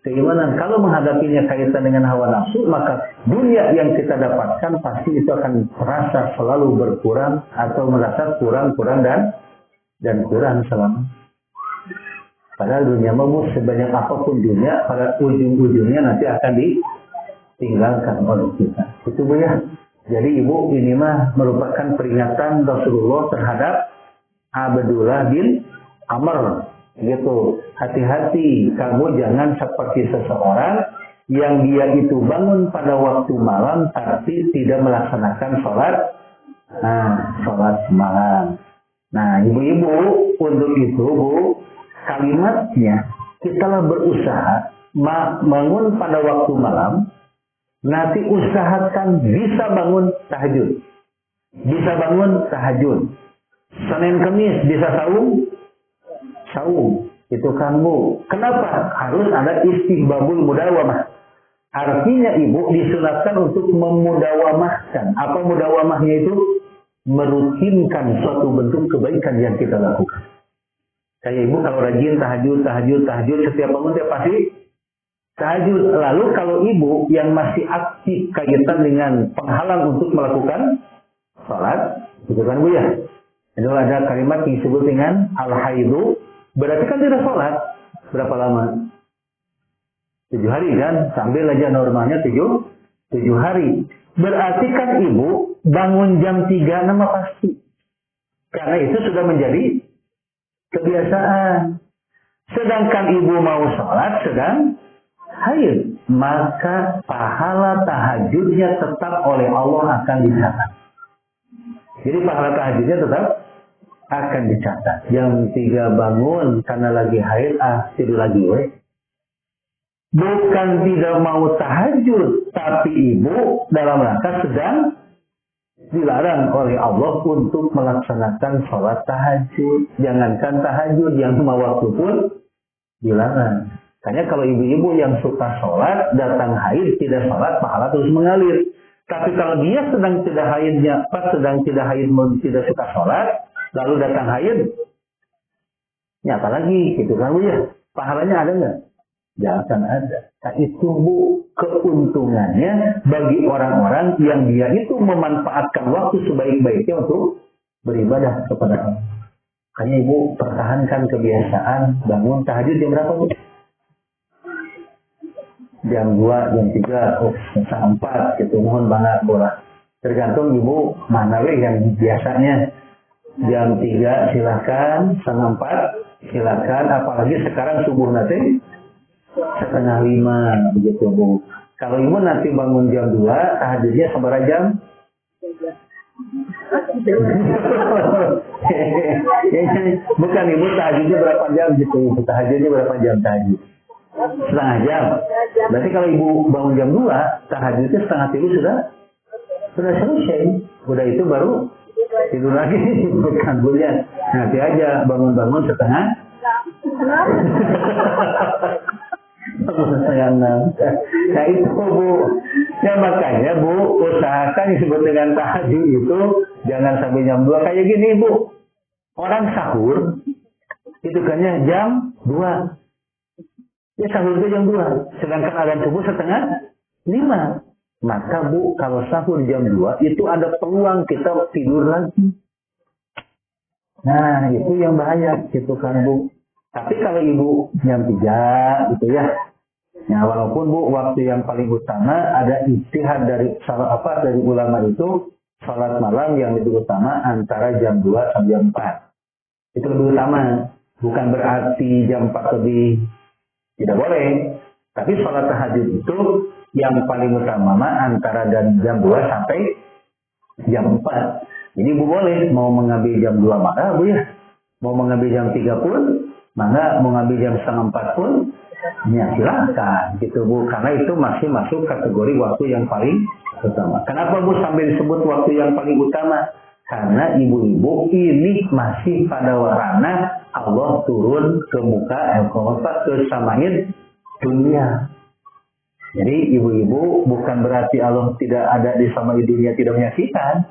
keimanan. Kalau menghadapinya kaitan dengan hawa nafsu, maka dunia yang kita dapatkan pasti itu akan terasa selalu berkurang atau merasa kurang dan kurang selama. Padahal dunia mau sebanyak apapun dunia, pada ujung-ujungnya nanti akan ditinggalkan oleh kita. Itu bu ya. Jadi ibu ini mah merupakan peringatan Rasulullah terhadap Abdullah bin Amr. Gitu. Hati-hati, kamu jangan seperti seseorang yang dia itu bangun pada waktu malam tapi tidak melaksanakan sholat sholat malam. Nah, ibu-ibu, untuk itu Bu, kalimatnya kitalah berusaha bangun pada waktu malam. Nanti usahakan bisa bangun tahajud. Bisa bangun tahajud. Senin Kemis bisa saum. Itu kan Bu. Kenapa? Harus ada istihbabul mudawamah. Artinya ibu disunatkan untuk memudawamahkan. Apa mudawamahnya itu? Merutinkan suatu bentuk kebaikan yang kita lakukan. Kayak ibu kalau rajin tahajud setiap bangun tiap pagi tahajud. Lalu kalau ibu yang masih aktif kaitan dengan penghalang untuk melakukan sholat, itu kan Bu ya. Itu ada kalimat yang disebut dengan al-haidu, berarti kan tidak sholat. Berapa lama? 7 hari kan? Sambil aja normalnya 7 hari. Berarti kan ibu bangun jam 3 nama pasti. Karena itu sudah menjadi kebiasaan. Sedangkan ibu mau sholat sedang haid, maka pahala tahajudnya tetap oleh Allah akan dicatat. Jadi pahala tahajudnya tetap akan dicatat. Jam 3 bangun karena lagi haid, tidur lagi weh. Bukan tidak mau tahajud, tapi ibu dalam rangka sedang dilarang oleh Allah untuk melaksanakan sholat tahajud. Jangankan tahajud, yang 5 waktu pun dilarang. Makanya kalau ibu-ibu yang suka sholat, datang haid, tidak sholat, pahala terus mengalir. Tapi kalau dia sedang tidak suka sholat, lalu datang haid, nyata lagi, gitu kan Bu ya. Pahalanya ada nggak? Jangan ada. Nah itu Bu, keuntungannya bagi orang-orang yang dia itu memanfaatkan waktu sebaik-baiknya untuk beribadah kepada Allah. Makanya ibu pertahankan kebiasaan bangun tahajud jam berapa Bu? Jam 2, jam 3, jam 4 gitu. Mohon banget bola. Tergantung ibu mana yang biasanya. Jam 3 silakan, setengah 4 silakan. Apalagi sekarang subuh nanti 4:30 begitu Bu. Kalau ibu nanti bangun jam 2, tahajudnya seberapa jam? Bukan ibu tahajudnya berapa jam gitu. Tahajudnya berapa jam tahajud? Setengah jam. Berarti kalau ibu bangun jam 2, tahajudnya setengah 3 sudah selesai. Udah itu baru tidur lagi. Bukan Bu ya. Nanti aja bangun-bangun setengah. Nah itu Bu. Ya makanya Bu, usahakan disebut dengan tahajud itu jangan sampai jam 2 kayak gini Bu. Orang sahur itu kan jam 2. Ya sahur itu jam 2. Sedangkan adzan subuh 4:30. Maka Bu, kalau sahur jam 2 itu ada peluang kita tidur lagi. Nah, itu yang bahaya gitu kan Bu. Tapi kalau ibu jam 3 gitu ya. Ya walaupun Bu, waktu yang paling utama ada ijtihad dari dari ulama itu salat malam yang lebih utama antara jam 2 sampai jam 4. Itu lebih utama. Bukan berarti jam 4 lebih tidak boleh. Tapi sholat tahajud itu yang paling utama antara dan jam 2 sampai jam 4. Jadi Bu boleh mau mengambil jam 2 maka Bu ya. Mau mengambil jam 3 pun, maka mau ngambil jam setengah 4 pun, ya silahkan gitu Bu. Karena itu masih masuk kategori waktu yang paling utama. Kenapa Bu sambil disebut waktu yang paling utama? Karena ibu-ibu ini masih pada warna Allah turun ke muka ke samain dunia. Jadi ibu-ibu bukan berarti Allah tidak ada di samain dunia tidak menyaksikan,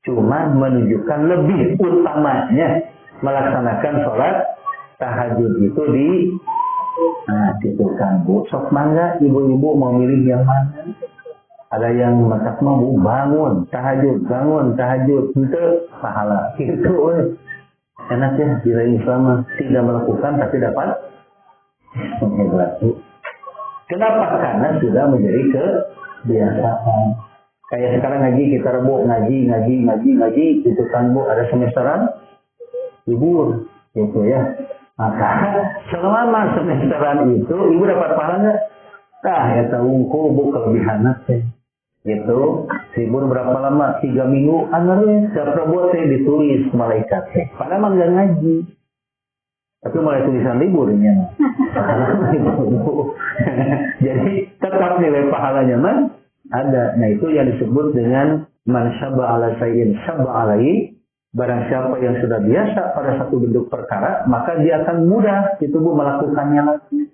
cuma menunjukkan lebih utamanya melaksanakan sholat tahajud itu di gitu kan Bu. Sok mangga ibu-ibu mau milih yang mana? Ada yang masak mau bangun tahajud itu pahala gitu. Enak ya bila Islam tidak melakukan tapi dapat hebat Bu. Kenapa? Karena sudah menjadi kebiasaan. Kayak sekarang ngaji kita rebuk ngaji itu kan Bu, ada semesteran libur gitu ya. Maka selama semesteran itu ibu dapat pahala nggak? Ya tahu Bu kelebihan teh. Gitu, libur berapa lama? 3 minggu, anarnya dapat buat saya ditulis malaikat. Padahal mah nggak ngaji. Tapi mulai tulisan liburnya. Jadi tetap nilai pahalanya mah ada. Nah itu yang disebut dengan man syabba ala sayyin syabba alaihi. Barang siapa yang sudah biasa pada satu bentuk perkara, maka dia akan mudah itu Bu melakukannya lagi.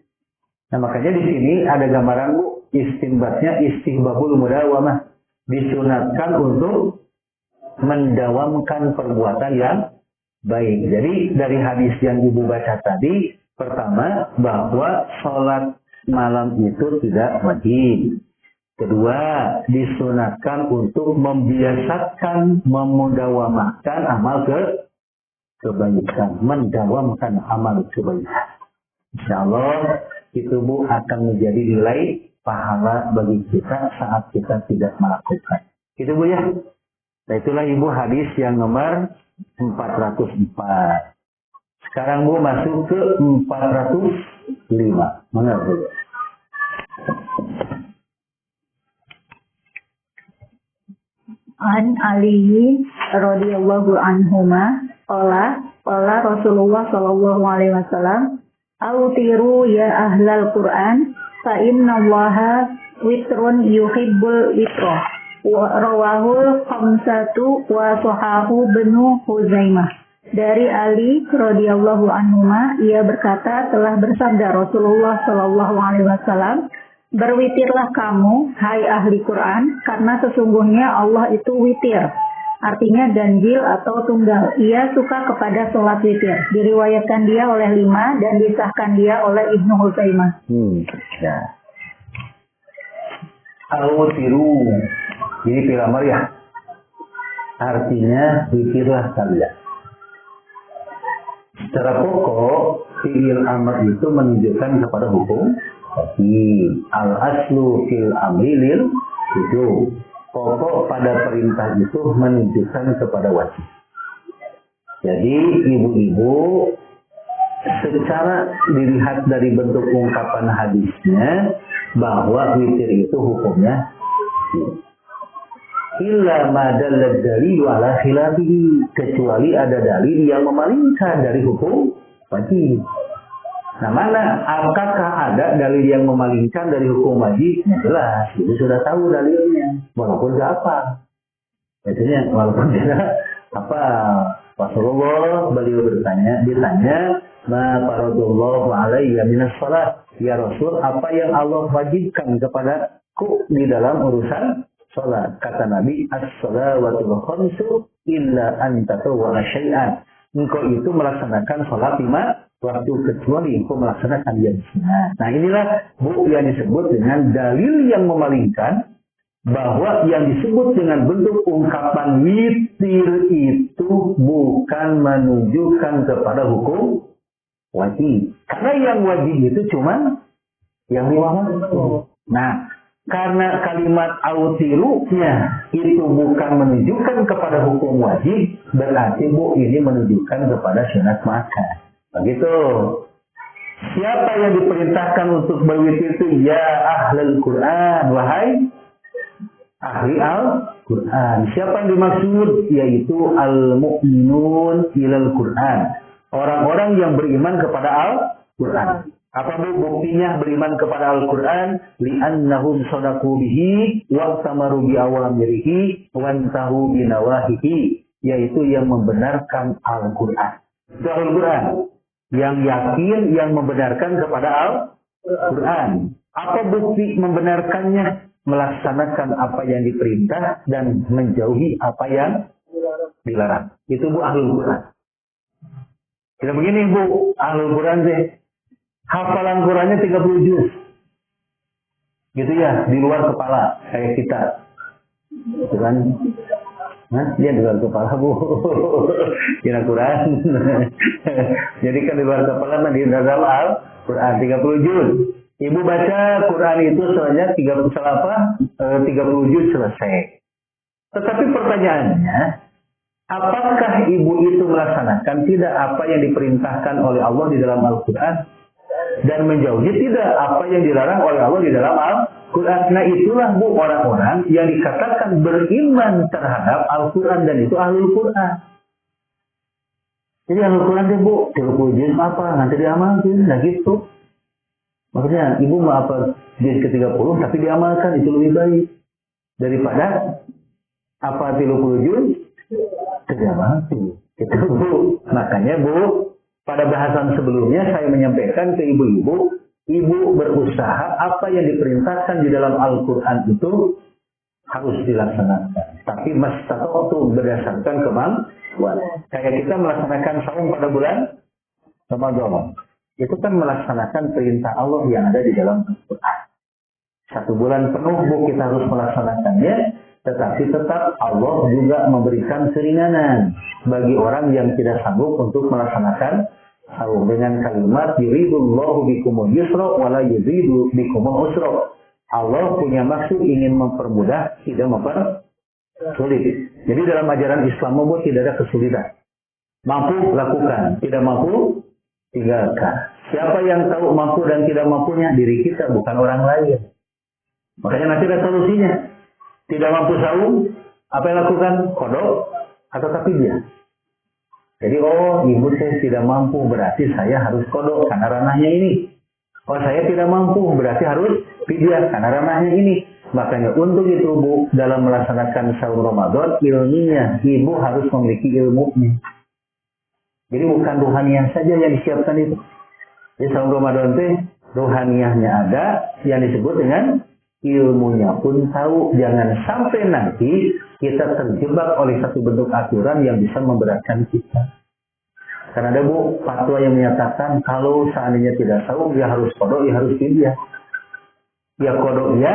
Nah makanya di sini ada gambaran Bu, istinbatnya istihbabul mudawamah. Disunatkan untuk mendawamkan perbuatan yang baik. Jadi dari hadis yang Ibu baca tadi, pertama bahwa sholat malam itu tidak wajib. Kedua, disunatkan untuk membiasakan, memudawamahkan amal kebaikan. Mendawamkan amal kebaikan. Insya Allah, itu Bu akan menjadi nilai pahala bagi kita saat kita tidak melakukan. Itu Bu ya. Nah itulah Ibu hadis yang nomor 404. Sekarang Bu masuk ke 405. Mana Bu? An Ali radhiyallahu anhuma qala Rasulullah sallallahu alaihi wasallam autiru ya ahlal Qur'an fa innallaha witrun yuhibbul witra rawahul khamsatu wa sahahu Ibnu Huzaimah. Dari Ali radhiyallahu anhuma ia berkata telah bersabda Rasulullah sallallahu alaihi wasallam, berwitirlah kamu, hai ahli Quran, karena sesungguhnya Allah itu witir. Artinya ganjil atau tunggal. Ia suka kepada sholat witir. Diriwayatkan dia oleh 5 dan disahkan dia oleh Ibnu Huzaimah. Ya. Al-wutiru. Ini fi'il ya. Artinya witirlah kalian. Secara pokok, fi'il amr itu menunjukkan kepada hukum. Al-aslu fil amrilil itu pokok pada perintah itu menunjukkan kepada wajib. Jadi ibu-ibu secara dilihat dari bentuk ungkapan hadisnya bahwa witir itu hukumnya illa ma dalla dalilu ala khilafihi, kecuali ada dalil yang memalingkan dari hukum wajib. Nah mana, apakah ada dalil yang memalingkan dari hukum wajib? Jelas, itu sudah tahu dalilnya. Walaupun tidak apa. Maksudnya, walaupun tidak apa. Rasulullah beliau ditanya, ma faradullahu alayya minas salat. Ya Rasul, apa yang Allah wajibkan kepadaku di dalam urusan salat? Kata Nabi, as-salawatul khamsu illa an tatawwa syai'an. Engkau itu melaksanakan salat 5 waktu kecuali engkau melaksanakan yang sunnah. Nah inilah Bu yang disebut dengan dalil yang memalingkan bahwa yang disebut dengan bentuk ungkapan witir itu bukan menunjukkan kepada hukum wajib. Karena yang wajib itu cuma yang 5 waktu. Nah karena kalimat autirunya itu bukan menunjukkan kepada hukum wajib, berarti Bu ini menunjukkan kepada sunat makan. Begitu. Siapa yang diperintahkan untuk berwitir itu? Ya ahlul Quran, wahai ahli Al-Quran. Siapa yang dimaksud? Yaitu al-mu'minun ilal Quran. Orang-orang yang beriman kepada Al-Quran. Apa buktinya beriman kepada Al-Quran? Li'annahum sadaqu bihi wa samaru bi awamirihi wa antahu bi nawahihi. Yaitu yang membenarkan Al-Quran. Itu Al-Quran. Yang yakin, yang membenarkan kepada Al-Quran. Apa bukti membenarkannya? Melaksanakan apa yang diperintah dan menjauhi apa yang dilarang. Itu Bu Ahlul Quran. Kita begini Bu, Ahlul Quran sih. Hafalan Qurannya 30 juz. Gitu ya, di luar kepala kayak kita. Gitu kan? Nah, dia di luar kepala Bu. Kira Quran. Jadi kan di luar kepala di dalam Al-Quran 30 juz. Ibu baca Quran itu sebanyak 30 juz selesai. Tetapi pertanyaannya, apakah ibu itu melaksanakan tidak apa yang diperintahkan oleh Allah di dalam Al-Quran dan menjauhi tidak apa yang dilarang oleh Allah di dalam Quran. Nah itulah Bu orang-orang yang dikatakan beriman terhadap Al-Quran dan itu Ahlul Quran. Jadi Ahlul Quran deh Bu, 30 juz apa, nanti diamalkan, nah gitu. Maksudnya ibu mau apa juz ke-30 tapi diamalkan, itu lebih baik. Daripada apa 30 juz, tidak mampu. Itu Bu. Makanya Bu, pada bahasan sebelumnya saya menyampaikan ke ibu-ibu, ibu berusaha apa yang diperintahkan di dalam Al-Quran itu harus dilaksanakan. Tapi mastata'tu berdasarkan kemampuan. Kayak kita melaksanakan saum pada bulan Ramadan. Itu kan melaksanakan perintah Allah yang ada di dalam Al-Quran. 1 bulan penuh Bu kita harus melaksanakannya. Tetapi tetap Allah juga memberikan keringanan bagi orang yang tidak sanggup untuk melaksanakan saum dengan kalimat yuridullahu bikumul yusra wala yuridu bikumul usra. Allah punya maksud ingin mempermudah, tidak mempersulit. Jadi dalam ajaran Islam tidak ada kesulitan. Mampu lakukan, tidak mampu tinggalkan. Siapa yang tahu mampu dan tidak mampunya? Diri kita, bukan orang lain. Makanya nanti ada solusinya. Tidak mampu saum, apa yang lakukan? Kodok atau tapi dia. Jadi ibu saya tidak mampu, berarti saya harus kodok karena ranahnya ini. Saya tidak mampu, berarti harus fidyah karena ranahnya ini. Makanya untuk itu Bu, dalam melaksanakan saum Ramadan, ilminya ibu harus memiliki ilmunya. Jadi bukan ruhaniyah saja yang disiapkan itu. Di saum Ramadan itu ruhaniyahnya ada, yang disebut dengan ilmunya pun tahu. Jangan sampai nanti kita terjebak oleh satu bentuk aturan yang bisa memberatkan kita. Karena ada Bu fatwa yang menyatakan kalau seandainya tidak saum ya harus kodok, ya harus fidyah. Ya kodok ya,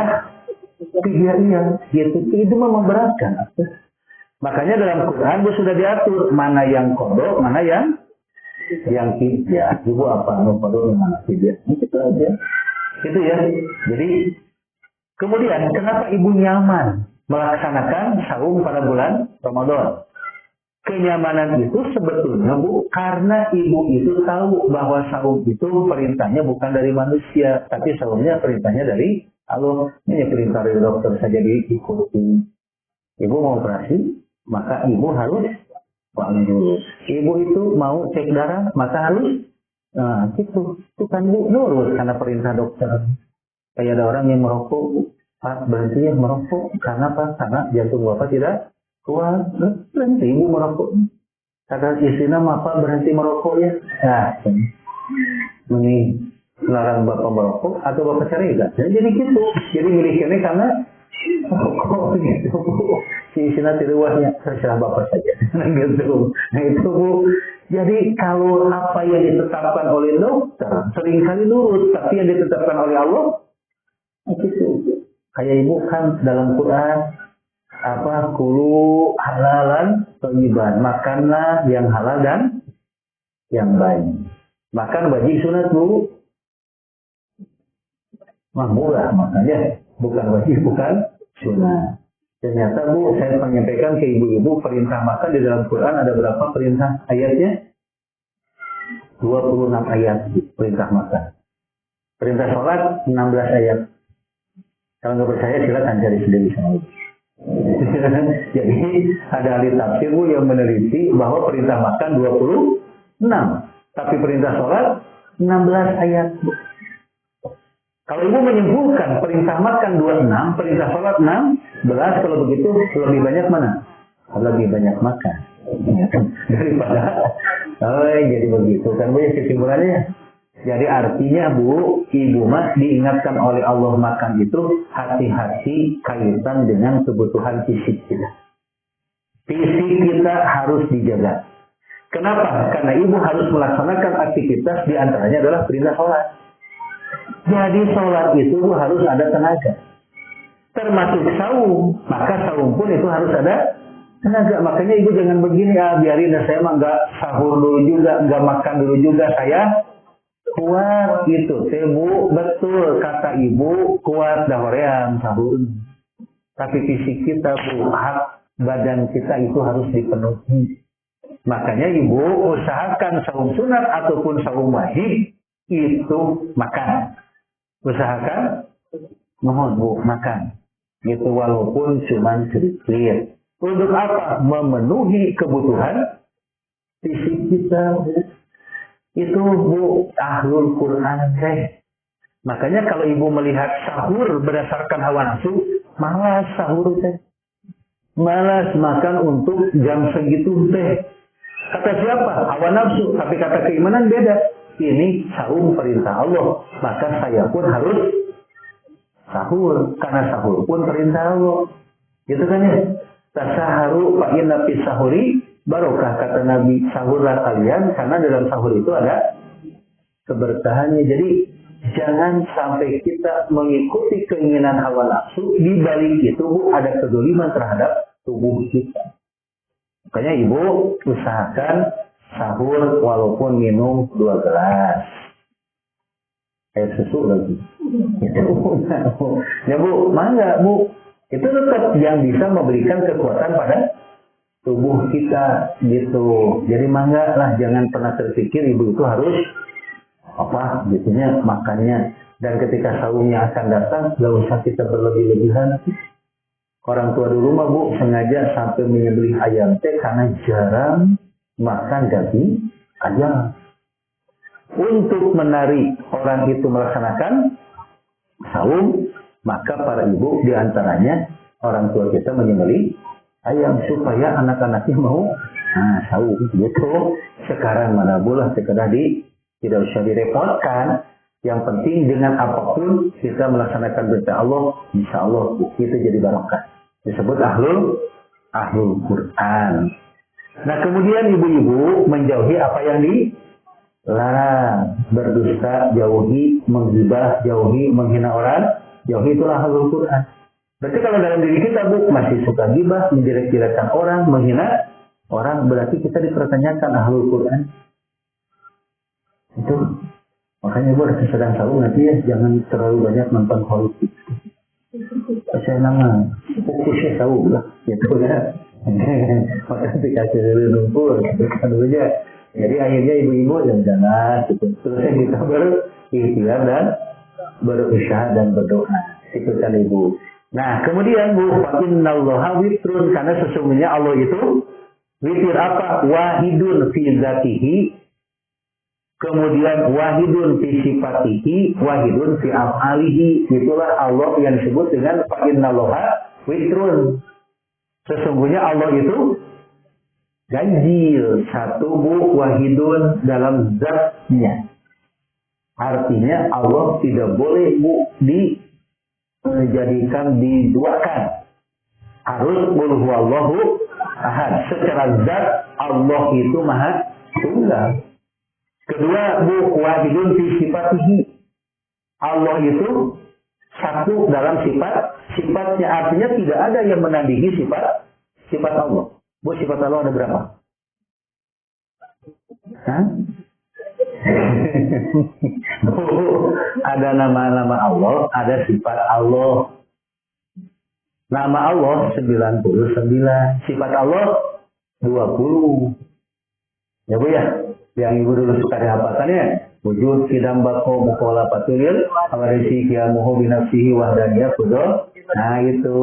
fidyah iya. Gitu. Itu memberatkan. Makanya dalam Quran Bu sudah diatur mana yang kodok, mana yang fidyah. Ibu apa kodok, mana fidyah? Itu aja. Itu ya. Jadi kemudian kenapa ibu nyaman melaksanakan saum pada bulan Ramadan? Kenyamanan itu sebetulnya Bu, karena ibu itu tahu bahwa saum itu perintahnya bukan dari manusia, tapi saumnya perintahnya dari Allah. Ini perintah dari dokter saja diikuti. Ibu mau operasi, maka ibu harus bangun. Ibu itu mau cek darah, maka harus gitu. Itu kan Bu nurut karena perintah dokter. Kayak ada orang yang merokok, Pak berhenti ya merokok. Karena apa? Karena jantung Bapak tidak kuat. Berhenti ibu merokok. Kata istrinya, Bapak berhenti merokok ya. Nah, ini melarang Bapak merokok atau Bapak cari enggak? Jadi gitu. Jadi miliknya karena merokok gitu. Si istrinya tiruahnya, terserah Bapak saja. Gitu. Nah itu Bu. Jadi kalau apa yang ditetapkan oleh dokter seringkali nurut, tapi yang ditetapkan oleh Allah itu. Kayak ibu kan dalam Quran kulu halalan thayyiban, makanlah yang halal dan yang baik. Makan wajib sunat Bu. Murah makanya bukan wajib, bukan sunat. Ternyata Bu, saya menyampaikan ke ibu-ibu perintah makan di dalam Quran ada berapa perintah ayatnya? 26 ayat perintah makan. Perintah sholat 16 ayat. Kalau nggak percaya silakan cari sendiri sama ibu. Jadi ada ahli tafsir Bu yang meneliti bahwa perintah makan 26, tapi perintah sholat 16 ayat. Kalau ibu menyimpulkan perintah makan 26, perintah sholat 16, kalau begitu lebih banyak mana? Lebih banyak makan daripada jadi begitu kan Bu ya kesimpulannya. Jadi artinya Bu, ibu mah diingatkan oleh Allah makan itu hati-hati kaitan dengan kebutuhan fisik kita. Fisik kita harus dijaga. Kenapa? Karena ibu harus melaksanakan aktivitas diantaranya adalah perintah sholat. Jadi sholat itu harus ada tenaga. Termasuk saum, maka saum pun itu harus ada tenaga. Makanya ibu jangan begini, biarin saya mah nggak sahur dulu juga, nggak makan dulu juga, saya kuat gitu. Bu, betul kata ibu, kuat dah hoream sahur. Tapi fisik kita Bu, hak badan kita itu harus dipenuhi. Makanya ibu usahakan saum sunat ataupun saum wajib itu makan. Usahakan mohon Bu, makan. Gitu walaupun cuma sedikit. Untuk apa? Memenuhi kebutuhan fisik kita. Itu Bu, ahlul Quran teh. Makanya kalau ibu melihat sahur berdasarkan hawa nafsu, malas sahur teh. Malas makan untuk jam segitu teh. Kata siapa? Hawa nafsu. Tapi kata keimanan beda. Ini saum perintah Allah. Maka saya pun harus sahur. Karena sahur pun perintah Allah. Gitu kan ya? Tasaharu fa inna fis sahuri barokah, kata Nabi. Sahurlah kalian karena dalam sahur itu ada keberkahannya. Jadi jangan sampai kita mengikuti keinginan hawa nafsu. Di balik itu Bu, ada kedoliman terhadap tubuh kita. Makanya ibu usahakan sahur walaupun minum 2 gelas air susu lagi. Ya Bu, mangga Bu. Itu tetap yang bisa memberikan kekuatan pada tubuh kita gitu. Jadi mangga lah, jangan pernah terpikir ibu itu harus apa gitunya makannya. Dan ketika sahurnya akan datang, gak usah kita berlebih-lebihan. Orang tua dulu mah Bu sengaja sampai menyembelih ayam teh karena jarang makan daging ayam. Untuk menarik orang itu melaksanakan saum, maka para ibu diantaranya orang tua kita menyembelih ayam supaya anak-anaknya mau saum gitu. Sekarang mana boleh sekedar tidak usah direpotkan. Yang penting dengan apapun kita melaksanakan perintah Allah, insya Allah itu jadi barokah. Disebut ahlul Quran. Nah kemudian ibu-ibu menjauhi apa yang dilarang. Berdusta jauhi, menggibah jauhi, menghina orang jauhi, itulah ahlul Quran. Berarti kalau dalam diri kita Bu masih suka gibah, menjelek-jelekan orang, menghina orang, berarti kita dipertanyakan ahlul Quran. Itu makanya Bu sedang tahu nanti ya, jangan terlalu banyak nonton politik. Saya nama fokusnya tahu lah, gitu kan. Maka dikasih lumpur, kan dulunya. Jadi akhirnya ibu-ibu jangan gitu. Terus kita berikhtiar dan berusaha dan berdoa. Itu kan ibu. Nah kemudian Bu, innallaha witrun, karena sesungguhnya Allah itu witir apa? Wahidun fi zatihi. Kemudian wahidun fi sifatihi, wahidun fi af'alihi. Itulah Allah yang disebut dengan fa innallaha witrun. Sesungguhnya Allah itu ganjil, satu Bu, wahidun dalam zatnya. Artinya Allah tidak boleh Bu dijadikan diduakan. Harus qul huwallahu ahad. Secara zat Allah itu maha tunggal. Kedua Bu, wahidun fi sifatihi. Allah itu satu dalam sifatnya, artinya tidak ada yang menandingi sifat Allah. Bu, sifat Allah ada berapa? Bu, ada nama-nama Allah, ada sifat Allah. Nama Allah 99, sifat Allah 20. Ya Bu ya? Yang ibu dulu suka dihafalkannya, wujud kidam bako mukola patulil amarisi kiamuhu binafsihi wahdaniyah kudol. Nah itu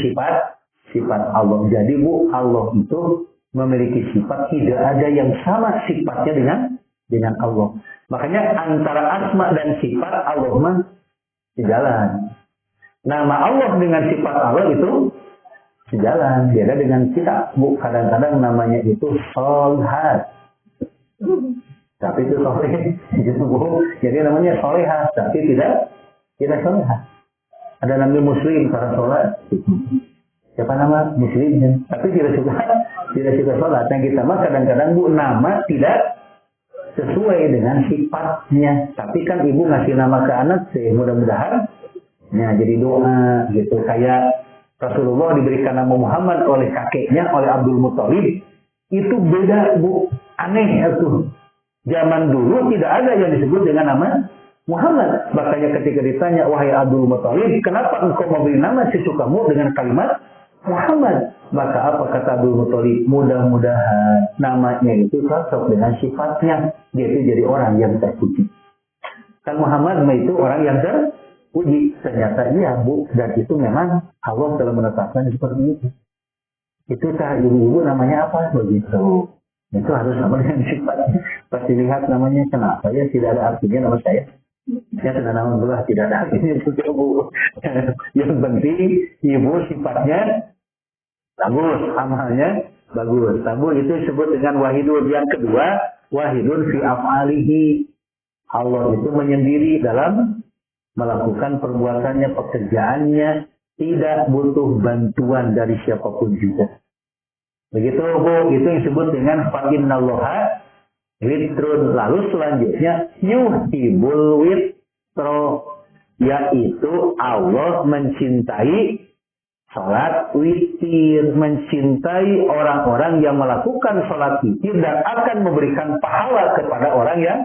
sifat Allah. Jadi Bu, Allah itu memiliki sifat, tidak ada yang sama sifatnya dengan Allah. Makanya antara asma dan sifat Allah mah sejalan. Nama Allah dengan sifat Allah itu sejalan. Beda dengan kita Bu, kadang-kadang namanya itu solhat. Tapi itu soleh, jadi namanya solehah, tapi tidak solehah. Ada namanya muslim karena sholat. Siapa nama muslim? Tapi tidak suka sholat. Yang kita mah kadang-kadang Bu, nama tidak sesuai dengan sifatnya. Tapi kan ibu ngasih nama ke anak sih, mudah-mudahan. Ya jadi doa gitu. Kayak Rasulullah diberikan nama Muhammad oleh kakeknya, oleh Abdul Muthalib. Itu beda Bu. Aneh itu. Zaman dulu tidak ada yang disebut dengan nama Muhammad. Makanya ketika ditanya, wahai Abdul Muthalib, kenapa engkau memberi nama cucu kamu dengan kalimat Muhammad? Maka apa kata Abdul Muthalib? Mudah-mudahan namanya itu cocok dengan sifatnya. Dia itu jadi orang yang terpuji. Kan Muhammad itu orang yang uji. Ternyata iya Bu, dan itu memang Allah telah menetapkan seperti itu. Itu kah ibu-ibu namanya apa begitu? Itu harus sama dengan sifatnya. Pasti lihat namanya kenapa ya tidak ada artinya nama saya. Ya sudah nama belah tidak ada artinya juga Bu. Yang penting ibu sifatnya bagus, amalnya bagus. Tabu itu disebut dengan wahidun. Yang kedua, wahidun fi af'alihi. Allah itu menyendiri dalam melakukan perbuatannya, pekerjaannya, tidak butuh bantuan dari siapapun juga. Begitu Bu, itu yang disebut dengan fa'innallaha witrun. Lalu selanjutnya yuhibul witro, yaitu Allah mencintai salat witir, mencintai orang-orang yang melakukan salat witir dan akan memberikan pahala kepada orang yang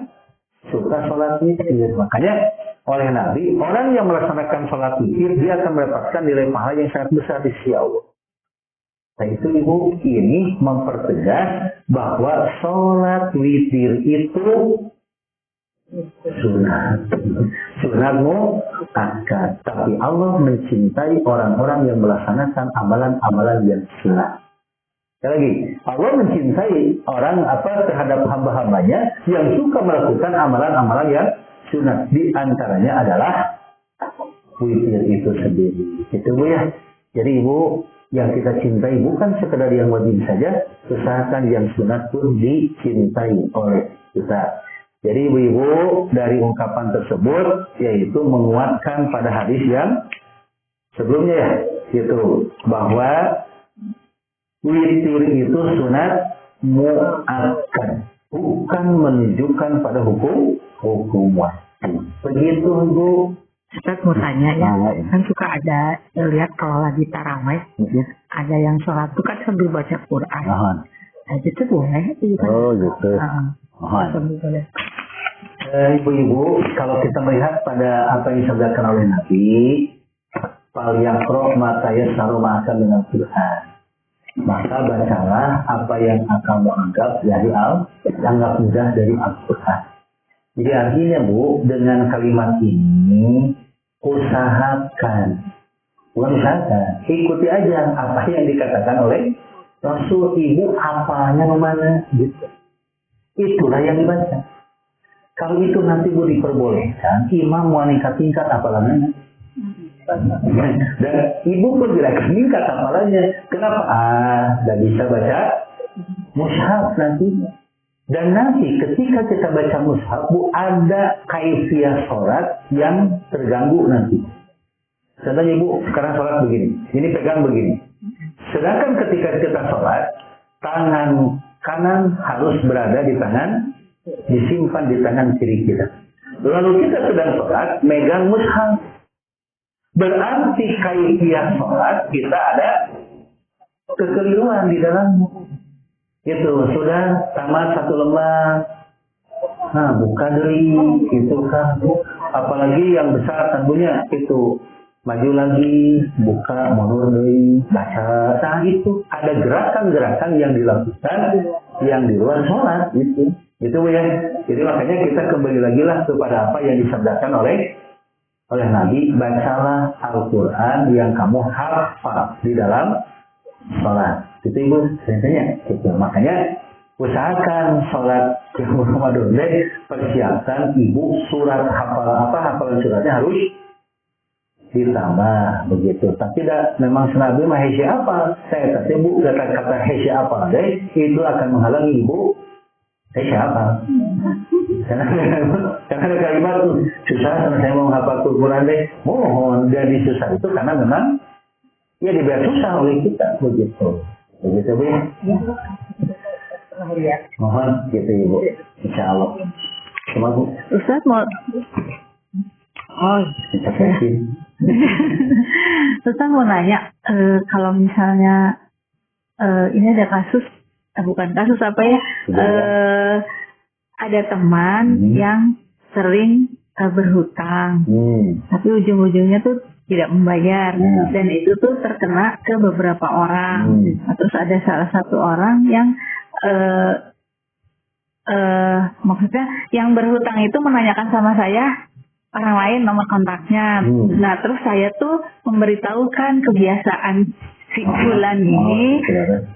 suka salat witir. Makanya oleh Nabi, orang yang melaksanakan salat witir dia akan mendapatkan nilai pahala yang sangat besar di sisi Allah. Nah itu Ibu, ini mempertegas bahwa salat witir itu sunat muakkad, tapi Allah mencintai orang-orang yang melaksanakan amalan-amalan yang sunat. Sekali lagi, Allah mencintai orang terhadap hamba-hambanya yang suka melakukan amalan-amalan yang sunat. Di antaranya adalah witir itu sendiri. Itu Bu ya. Jadi Ibu, yang kita cintai bukan sekedar yang wajib saja, usahakan yang sunat pun dicintai oleh kita. Jadi ibu-ibu dari ungkapan tersebut yaitu menguatkan pada hadis yang sebelumnya ya, itu bahwa witir itu sunat muakkad, bukan menunjukkan pada hukum wajib. Begitu Bu. Ustaz mau tanya ya, kan suka ada lihat kalau lagi tarawih, ada yang sholat itu kan sambil baca Quran. Nah, itu boleh? Oh gitu. Boleh. Ibu-ibu, kalau kita melihat pada apa yang disabdakan oleh Nabi, fal yaqra ma tayassara ma'aka minal Quran. Maka bacalah apa yang kamu anggap mudah dari Al-Quran. Jadi artinya Bu, dengan kalimat ini usahakan, bukan usahakan, ikuti aja apa yang dikatakan oleh Rasul. Ibu apalnya mana gitu, itulah yang dibaca. Kalau itu nanti Bu diperbolehkan, imam wanita tingkat apalanya, dan ibu pun tidak akan meningkat apalanya. Kenapa? Dan bisa baca mushaf nantinya. Dan nanti ketika kita baca mushaf, Bu, ada kaifiah sholat yang terganggu nanti. Contohnya Ibu, sekarang sholat begini, ini pegang begini. Sedangkan ketika kita sholat, tangan kanan harus berada di tangan, disimpan di tangan kiri kita. Lalu kita sedang sholat, megang mushaf. Berarti kaifiah sholat kita ada kekeliruan di dalamnya. Itu sudah tamat satu lembar, nah buka dari itu kan, apalagi yang besar tentunya itu maju lagi, buka mundur dari baca. Nah itu ada gerakan-gerakan yang dilakukan yang di luar sholat itu ya. Jadi makanya kita kembali lagi lah kepada apa yang disabdakan oleh Nabi, bacalah Al-Quran yang kamu hafal di dalam sholat. Itu Ibu ceritanya. Gitu. Makanya usahakan sholat yang Ramadan persiapkan Ibu surat hafalan suratnya harus ditambah begitu. Tapi tidak memang senabi mah hesya apa. Saya kata Ibu kata hesya apa itu akan menghalangi Ibu hesya apa. Karena ada kalimat tuh susah karena saya mau menghafal Quran mohon jadi susah itu karena memang ya dibiar susah oleh kita begitu Bu ya. Mohon gitu Ibu, insya Allah. Cuma Bu, Ustaz mau Ustaz mau nanya, kalau misalnya ini ada kasus, bukan kasus apa ya, ada teman yang sering berhutang, tapi ujung-ujungnya tuh tidak membayar, dan itu tuh terkena ke beberapa orang. Terus ada salah satu orang yang maksudnya yang berhutang itu menanyakan sama saya, orang lain nomor kontaknya. Nah, terus saya tuh memberitahukan kebiasaan si fulan ini,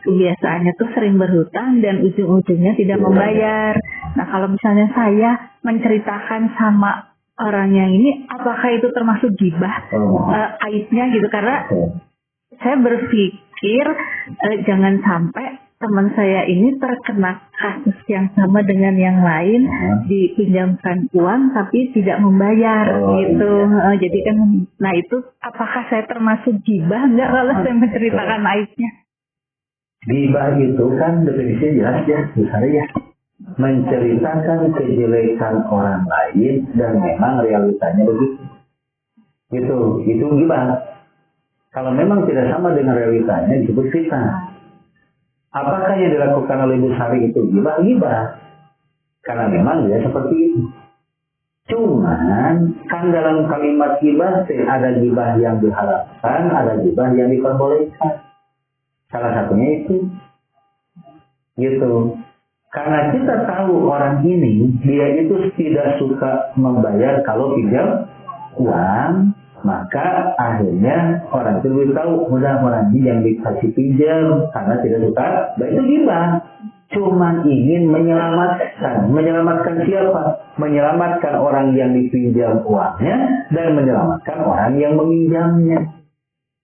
kebiasaannya tuh sering berhutang dan ujung-ujungnya tidak membayar. Nah, kalau misalnya saya menceritakan sama orangnya ini, apakah itu termasuk gibah aibnya gitu? Karena saya berpikir jangan sampai teman saya ini terkena kasus yang sama dengan yang lain, dipinjamkan uang tapi tidak membayar gitu. Jadi kan, nah itu apakah saya termasuk gibah enggak kalau saya menceritakan aibnya? Gibah itu kan definisinya jelas ya, misalnya ya, menceritakan kejelekan orang lain dan memang realitanya begitu. Itu gibah. Kalau memang tidak sama dengan realitanya disebut fitnah. Apakah yang dilakukan oleh Ibu Sari itu gibah? Karena memang dia seperti itu. Cuman kan dalam kalimat gibah ada gibah yang diharapkan, ada gibah yang diperbolehkan. Salah satunya itu. Gitu. Karena kita tahu orang ini, dia itu tidak suka membayar kalau pinjam uang, maka akhirnya orang itu lebih tahu, mudah orang ini yang dikasih pinjam karena tidak suka, baik itu gibah. Cuma ingin menyelamatkan siapa? Menyelamatkan orang yang dipinjam uangnya dan menyelamatkan orang yang meminjamnya.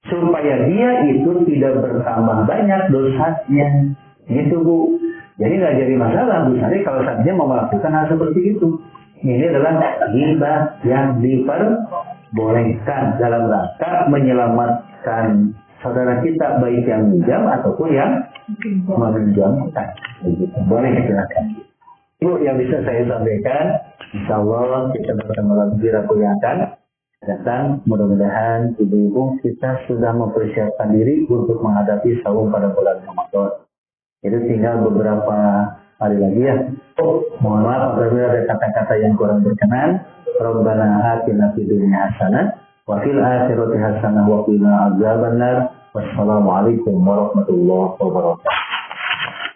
Supaya dia itu tidak bertambah banyak dosanya. Gitu Bu. Jadi nggak jadi masalah Bu Sari kalau saatnya mau melakukan hal seperti itu. Ini adalah gibah yang diperbolehkan dalam rangka menyelamatkan saudara kita, baik yang minjam ataupun yang meminjamkan. Begitu. Boleh silakan. Bu, yang bisa saya sampaikan, insya Allah kita bertemu lagi di Rabu yang akan datang. Mudah-mudahan ibu-ibu kita sudah mempersiapkan diri untuk menghadapi saum pada bulan Ramadan. Itu tinggal beberapa hari lagi ya. Mohon maaf apabila ada kata-kata yang kurang berkenan. Rabbana atina fid dunya hasanah wa fil akhirati hasanah wa qina adzabannar. Wassalamualaikum warahmatullahi wabarakatuh.